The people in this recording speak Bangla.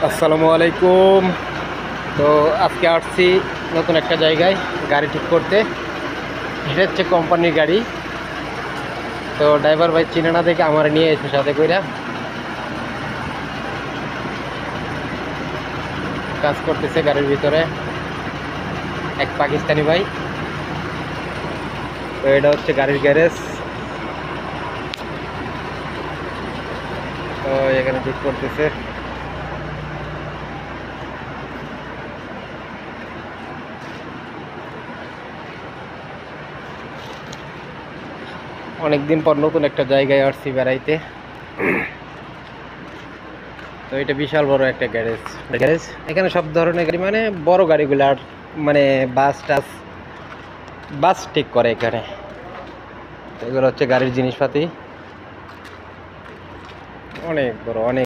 আসসালামু আলাইকুম। তো আজকে আসছি নতুন একটা জায়গায় গাড়ি ঠিক করতে। এটা হচ্ছে কোম্পানির গাড়ি। তো ড্রাইভার ভাই চিনে না দেখে আমার নিয়ে এসে সাথে কইরা কাজ করতেছে গাড়ির ভিতরে এক পাকিস্তানি ভাই। তো এটা হচ্ছে গাড়ির গ্যারেজ। তো এখানে ঠিক করতেছে। অনেকদিন পর নতুন একটা জায়গায় আসছি বেড়াইতে। তো এটা বিশাল বড় একটা গ্যারেজ। এখানে সব ধরনের গাড়ি, মানে বড় গাড়িগুলার, মানে বাস ঠিক করে এখানে। তো এগুলো হচ্ছে গাড়ির জিনিসপাতি। অনেক বড়, অনেক